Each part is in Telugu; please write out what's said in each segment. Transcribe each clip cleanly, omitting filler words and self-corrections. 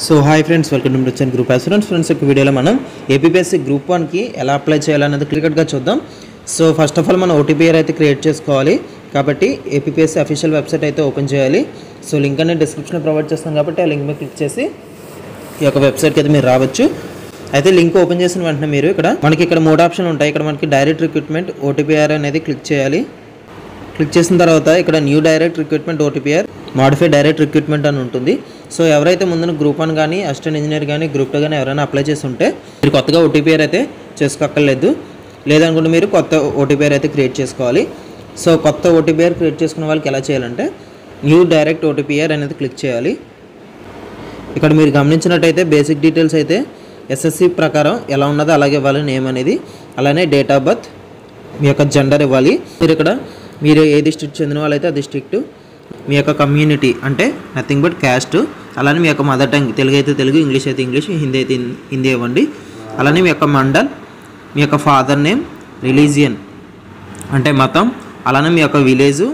So hi friends, welcome to మిర్చన్ గ్రూప్ అస్యూరెన్స్. ఫ్రెండ్స్, ఈ వీడియోలో మనం ఏపీపీఎస్సీ గ్రూప్ 1కి ఎలా అప్లై చేయాలన్నది క్లియర్గా చూద్దాం. సో ఫస్ట్ ఆఫ్ ఆల్ మనం ఓటీపీఆర్ అయితే క్రియేట్ చేసుకోవాలి. కాబట్టి ఏపీపీఎస్సీ అఫీషియల్ వెబ్సైట్ అయితే ఓపెన్ చేయాలి. సో లింక్ అనేది డిస్క్రిప్షన్లో ప్రొవైడ్ చేస్తాం కాబట్టి ఆ లింక్ మీద క్లిక్ చేసి ఈ యొక్క వెబ్సైట్కి అయితే మీరు రావచ్చు. అయితే లింక్ ఓపెన్ చేసిన వెంటనే మీరు మనకి ఇక్కడ 3 ఆప్షన్లు ఉంటాయి. ఇక్కడ మనకి డైరెక్ట్ రిక్రూట్మెంట్ ఓటీపీఆర్ అనేది క్లిక్ చేయాలి. క్లిక్ చేసిన తర్వాత ఇక్కడ new direct recruitment OTPR modify direct recruitment అని ఉంటుంది. సో ఎవరైతే ముందు గ్రూప్ 1 కానీ అసిస్టెంట్ ఇంజనీర్ కానీ గ్రూప్ 2 కానీ ఎవరైనా అప్లై చేసి ఉంటే మీరు కొత్తగా ఓటీపీఆర్ అయితే చేసుకోక్కర్లేదు. లేదనుకుంటే మీరు కొత్త ఓటీపీఆర్ అయితే క్రియేట్ చేసుకోవాలి. సో కొత్త ఓటీపీఆర్ క్రియేట్ చేసుకున్న వాళ్ళకి ఎలా చేయాలంటే న్యూ డైరెక్ట్ ఓటీపీఆర్ అనేది క్లిక్ చేయాలి. ఇక్కడ మీరు గమనించినట్టయితే బేసిక్ డీటెయిల్స్ అయితే ఎస్ఎస్సి ప్రకారం ఎలా ఉన్నదో అలాగే ఇవ్వాలి. నేమ్ అనేది, అలానే డేట్ ఆఫ్ బర్త్, మీ యొక్క జెండర్ ఇవ్వాలి. మీరు ఏ డిస్ట్రిక్ట్ చెందిన వాళ్ళైతే ఆ డిస్ట్రిక్ట్, మీ యొక్క కమ్యూనిటీ అంటే నథింగ్ బట్ క్యాస్ట్, అలానే మీ యొక్క మదర్ టంగ్, తెలుగు అయితే తెలుగు, ఇంగ్లీష్ అయితే ఇంగ్లీష్, హిందీ అయితే హిందీ ఇవ్వండి. అలానే మీ యొక్క మండల్, మీ యొక్క ఫాదర్ నేమ్, రిలీజియన్ అంటే మతం, అలానే మీ యొక్క విలేజ్,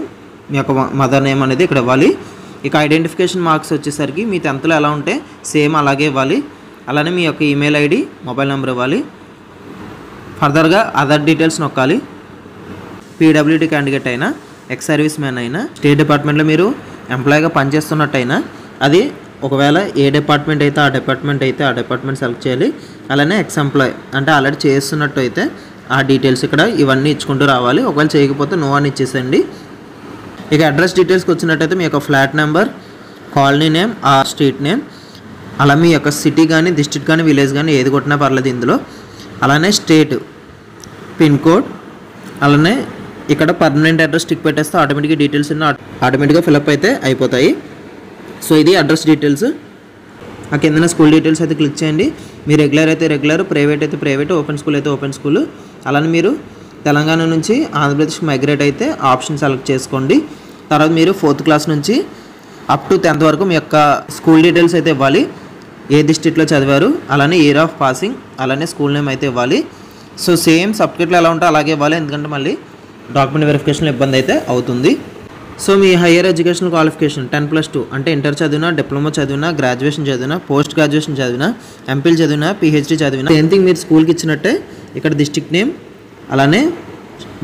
మీ యొక్క మదర్ నేమ్ అనేది ఇక్కడ ఇవ్వాలి. ఇక ఐడెంటిఫికేషన్ మార్క్స్ వచ్చేసరికి మీ 10th ఎలా ఉంటే సేమ్ అలాగే ఇవ్వాలి. అలానే మీ యొక్క ఈమెయిల్ ఐడి, మొబైల్ నెంబర్ ఇవ్వాలి. ఫర్దర్గా అదర్ డీటెయిల్స్ నొక్కాలి. పీడబ్ల్యూడీ క్యాండిడేట్ అయినా, ఎక్స్ సర్వీస్ మ్యాన్ అయినా, స్టేట్ డిపార్ట్మెంట్లో మీరు ఎంప్లాయీగా పనిచేస్తున్నట్టయినా, అది ఒకవేళ ఏ డిపార్ట్మెంట్ అయితే ఆ డిపార్ట్మెంట్ సెలెక్ట్ చేయాలి. అలానే ఎక్స్ ఎంప్లాయ్ అంటే ఆల్రెడీ చేస్తున్నట్టు అయితే ఆ డీటెయిల్స్ ఇక్కడ ఇవన్నీ ఇచ్చుకుంటూ రావాలి. ఒకవేళ చేయకపోతే నో అని ఇచ్చేసేయండి. ఇక అడ్రస్ డీటెయిల్స్కి వచ్చినట్టయితే మీ యొక్క ఫ్లాట్ నెంబర్, కాలనీ నేమ్, ఆ స్ట్రీట్ నేమ్, అలా మీ యొక్క సిటీ కానీ డిస్ట్రిక్ట్ కానీ విలేజ్ కానీ ఏది కొట్టినా పర్లేదు ఇందులో. అలానే స్టేట్, పిన్ కోడ్, అలానే ఇక్కడ పర్మనెంట్ అడ్రస్ టిక్ పెట్టేస్తే ఆటోమేటిక్గా డీటెయిల్స్ ఆటోమేటిక్గా ఫిల్అప్ అయితే అయిపోతాయి. సో ఇది అడ్రస్ డీటెయిల్స్. ఆ కింద స్కూల్ డీటెయిల్స్ అయితే క్లిక్ చేయండి. మీరు రెగ్యులర్ అయితే రెగ్యులర్, ప్రైవేట్ అయితే ప్రైవేట్, ఓపెన్ స్కూల్ అయితే ఓపెన్ స్కూల్. అలానే మీరు తెలంగాణ నుంచి ఆంధ్రప్రదేశ్ మైగ్రేట్ అయితే ఆప్షన్ సెలెక్ట్ చేసుకోండి. తర్వాత మీరు 4th క్లాస్ నుంచి అప్ టు 10th వరకు మీ యొక్క స్కూల్ డీటెయిల్స్ అయితే ఇవ్వాలి. ఏ డిస్ట్రిక్ట్లో చదివారు, అలానే ఇయర్ ఆఫ్ పాసింగ్, అలానే స్కూల్ నేమ్ అయితే ఇవ్వాలి. సో సేమ్ సర్టిఫికేట్లో ఎలా ఉంటే అలాగే ఇవ్వాలి. ఎందుకంటే మళ్ళీ డాక్యుమెంట్ వెరిఫికేషన్లో ఇబ్బంది అయితే అవుతుంది. సో మీ హయ్యర్ ఎడ్యుకేషన్ క్వాలిఫికేషన్ 10+2 అంటే ఇంటర్ చదివినా, డిప్లొమా చదివినా, గ్రాడ్యుయేషన్ చదివినా, పోస్ట్ గ్రాడ్యుయేషన్ చదివినా, ఎంపీల్ చదివినా, పిహెచ్డీ చదివినా, సేమ్ థింగ్ మీరు స్కూల్కి ఇచ్చినట్టే ఇక్కడ డిస్ట్రిక్ట్ నేమ్, అలానే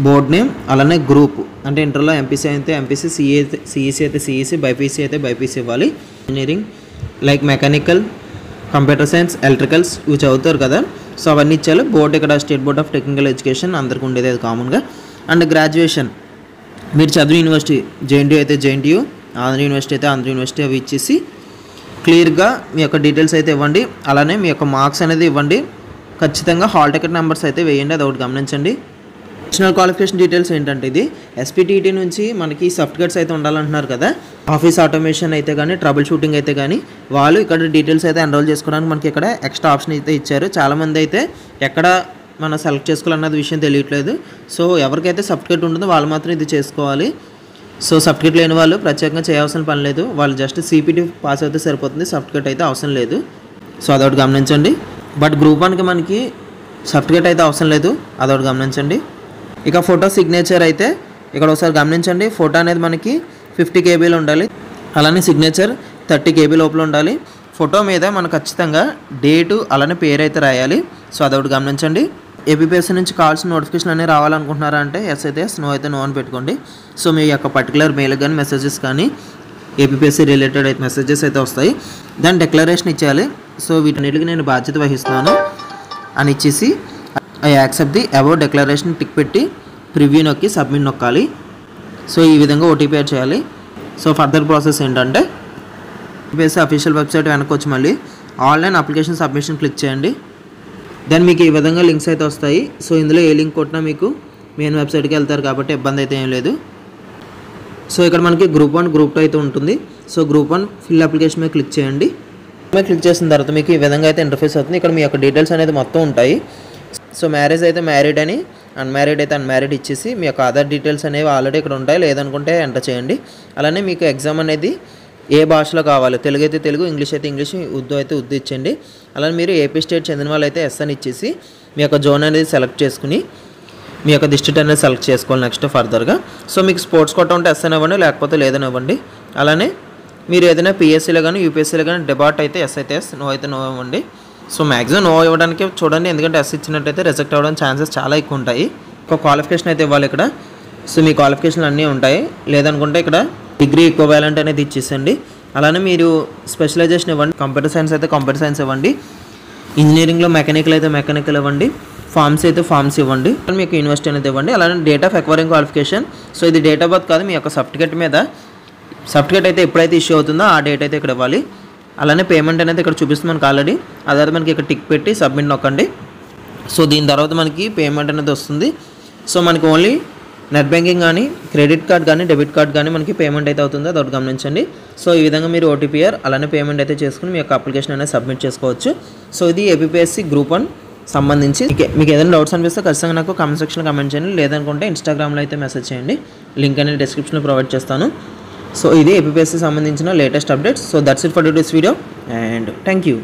బోర్డ్ నేమ్, అలానే గ్రూప్ అంటే ఇంటర్లో ఎంపీసీ అయితే ఎంపీసీ, సిఈసీ అయితే సిఈసీ, బైపీసీ అయితే బైపీసీ ఇవ్వాలి. Engineering like mechanical, computer science, electricals ఇవి చదువుతారు కదా, సో అవన్నీ ఇచ్చారు. బోర్డు ఇక్కడ state board of technical education అందరికీ ఉండేది అది కామన్గా. అండ్ గ్రాడ్యుయేషన్ మీరు చదివిన యూనివర్సిటీ, జేఎన్టీయూ అయితే జేఎన్టీయూ, ఆంధ్ర యూనివర్సిటీ అయితే ఆంధ్ర యూనివర్సిటీ, అవి ఇచ్చేసి క్లియర్గా మీ యొక్క డీటెయిల్స్ అయితే ఇవ్వండి. అలానే మీ యొక్క మార్క్స్ అనేది ఇవ్వండి. ఖచ్చితంగా హాల్ టికెట్ నెంబర్స్ అయితే వేయండి, అది ఒకటి గమనించండి. అడిషనల్ క్వాలిఫికేషన్ డీటెయిల్స్ ఏంటంటే ఇది ఎస్పీటీటీ నుంచి మనకి సర్టిఫికేట్స్ అయితే ఉండాలంటున్నారు కదా. ఆఫీస్ ఆటోమేషన్ అయితే కానీ, ట్రబుల్ షూటింగ్ అయితే కానీ వాళ్ళు ఇక్కడ డీటెయిల్స్ అయితే ఎన్రోల్ చేసుకోవడానికి మనకి ఇక్కడ ఎక్స్ట్రా ఆప్షన్ అయితే ఇచ్చారు. చాలామంది అయితే ఎక్కడ మనం సెలెక్ట్ చేసుకోవాలన్నది విషయం తెలియట్లేదు. సో ఎవరికైతే సర్టిఫికేట్ ఉంటుందో వాళ్ళు మాత్రం ఇది చేసుకోవాలి. సో సర్టిఫికేట్ లేని వాళ్ళు ప్రత్యేకంగా చేయాల్సిన పని లేదు. వాళ్ళు జస్ట్ సిపిటి పాస్ అయితే సరిపోతుంది, సర్టిఫికేట్ అయితే అవసరం లేదు. సో అదొకటి గమనించండి. బట్ గ్రూప్ 1కి మనకి సర్టిఫికేట్ అయితే అవసరం లేదు, అదొకటి గమనించండి. ఇక ఫోటో సిగ్నేచర్ అయితే ఇక్కడ ఒకసారి గమనించండి. ఫోటో అనేది మనకి 50 KBలో ఉండాలి. అలానే సిగ్నేచర్ 30 KB లోపల ఉండాలి. ఫోటో మీద మనకు ఖచ్చితంగా డేటు అలానే పేరు అయితే రాయాలి. సో అదొకటి గమనించండి. ఏపీపీఎస్సీ నుంచి కావాల్సిన నోటిఫికేషన్ అనేవి రావాలనుకుంటున్నారా అంటే ఎస్ అయితే ఎస్, నో అయితే నో అని పెట్టుకోండి. సో మీ యొక్క పర్టికులర్ మెయిల్ కానీ మెసేజెస్ కానీ ఏపీపీఎస్సీ రిలేటెడ్ అయితే మెసేజెస్ అయితే వస్తాయి. దాని డిక్లరేషన్ ఇచ్చేయాలి. సో వీటన్నిటికి నేను బాధ్యత వహిస్తున్నాను అని ఇచ్చేసి I accept the above declaration tick పెట్టి ప్రివ్యూ నొక్కి సబ్మిట్ నొక్కాలి. సో ఈ విధంగా ఓటీపీఆర్ చేయాలి. సో ఫర్దర్ ప్రాసెస్ ఏంటంటే ఏపీఎస్సీ అఫీషియల్ వెబ్సైట్ వెనక్కి వచ్చి మళ్ళీ ఆన్లైన్ అప్లికేషన్ సబ్మిషన్ క్లిక్ చేయండి. దెన్ మీకు ఈ విధంగా లింక్స్ అయితే వస్తాయి. సో ఇందులో ఏ లింక్ కొట్టినా మీకు మెయిన్ వెబ్సైట్కి వెళ్తారు కాబట్టి ఇబ్బంది అయితే ఏం లేదు. సో ఇక్కడ మనకి గ్రూప్ 1, గ్రూప్ 2 అయితే ఉంటుంది. సో గ్రూప్ 1 ఫిల్ అప్లికేషన్ మీద క్లిక్ చేయండి. క్లిక్ చేసిన తర్వాత మీకు ఈ విధంగా అయితే ఇంటర్ఫేస్ అవుతుంది. ఇక్కడ మీ యొక్క డీటెయిల్స్ అనేది మొత్తం ఉంటాయి. సో మ్యారేజ్ అయితే మ్యారీడ్ అని, అన్మ్యారీడ్ అయితే అన్మ్యారీడ్ ఇచ్చేసి మీ యొక్క ఆధార్ డీటెయిల్స్ అనేవి ఆల్రెడీ ఇక్కడ ఉంటాయి. లేదనుకుంటే ఎంటర్ చేయండి. అలానే మీకు ఎగ్జామ్ అనేది ఏ భాషలో కావాలి, తెలుగు అయితే తెలుగు, ఇంగ్లీష్ అయితే ఇంగ్లీష్, ఉర్దూ అయితే ఉర్దూ ఇచ్చండి. అలానే మీరు ఏపీ స్టేట్ చెందిన వాళ్ళు అయితే ఎస్ అని ఇచ్చేసి మీ యొక్క జోన్ అనేది సెలెక్ట్ చేసుకుని మీ యొక్క డిస్ట్రిక్ట్ అనేది సెలెక్ట్ చేసుకోవాలి నెక్స్ట్ ఫర్దర్గా. సో మీకు స్పోర్ట్స్ కోటా ఉంటే ఎస్ అని ఇవ్వండి, లేకపోతే లేదని ఇవ్వండి. అలానే మీరు ఏదైనా పిఎస్సీలో కానీ యూపీఎస్సీలో కానీ డెబాట్ అయితే ఎస్ అయితే ఎస్, నో అయితే నో ఇవ్వండి. సో మ్యాక్సిమం నో ఇవ్వడానికి చూడండి, ఎందుకంటే ఎస్ ఇచ్చినట్టయితే రిజెక్ట్ అవ్వడం ఛాన్సెస్ చాలా ఎక్కువ ఉంటాయి. ఒక క్వాలిఫికేషన్ అయితే ఇవ్వాలి ఇక్కడ. సో మీ క్వాలిఫికేషన్లు అన్నీ ఉంటాయి. లేదనుకుంటే ఇక్కడ డిగ్రీ ఈక్వివాలెంట్ అనేది ఇచ్చేసండి. అలానే మీరు స్పెషలైజేషన్ ఇవ్వండి. కంప్యూటర్ సైన్స్ అయితే కంప్యూటర్ సైన్స్ ఇవ్వండి, ఇంజనీరింగ్లో మెకానికల్ అయితే మెకానికల్ ఇవ్వండి, ఫార్మ్స్ అయితే ఫార్మ్స్ ఇవ్వండి, మీకు యూనివర్సిటీ అనేది ఇవ్వండి. అలానే date of acquiring qualification. So ఇది డేట్ ఆఫ్ బర్త్ కాదు, మీ యొక్క సర్టిఫికేట్ మీద సర్టిఫికేట్ అయితే ఎప్పుడైతే ఇష్యూ అవుతుందో ఆ డేట్ అయితే ఇక్కడ ఇవ్వాలి. అలానే పేమెంట్ అనేది ఇక్కడ చూపిస్తుంది మనకు ఆల్రెడీ. అదే మనకి ఇక్కడ టిక్ పెట్టి సబ్మిట్ నొక్కండి. సో దీని తర్వాత మనకి పేమెంట్ అనేది వస్తుంది. సో మనకి ఓన్లీ నెట్ బ్యాంకింగ్ కానీ క్రెడిట్ కార్డ్ కానీ డెబిట్ కార్డ్ కానీ మనకి పేమెంట్ అయితే అవుతుందో అదొకటి గమనించండి. సో ఈ విధంగా మీరు ఓటీపీఆర్ అలానే పేమెంట్ అయితే చేసుకుని మీ యొక్క అప్లికేషన్ అనేది సబ్మిట్ చేసుకోవచ్చు. సో ఇది ఏపీపీఎస్సీ గ్రూప్ 1 సంబంధించి. మీకు ఏదైనా డౌట్స్ అనిపిస్తే ఖచ్చితంగా నాకు కామెంట్ సెక్షన్లో కామెంట్ చేయండి. లేదనుకుంటే ఇన్స్టాగ్రామ్లో అయితే మెసేజ్ చేయండి. లింక్ అనేది డిస్క్రిప్షన్లో ప్రొవైడ్ చేస్తాను. సో ఇది ఏపీపీఎస్సీ సంబంధించిన latest updates. So that's it for today's video and thank you.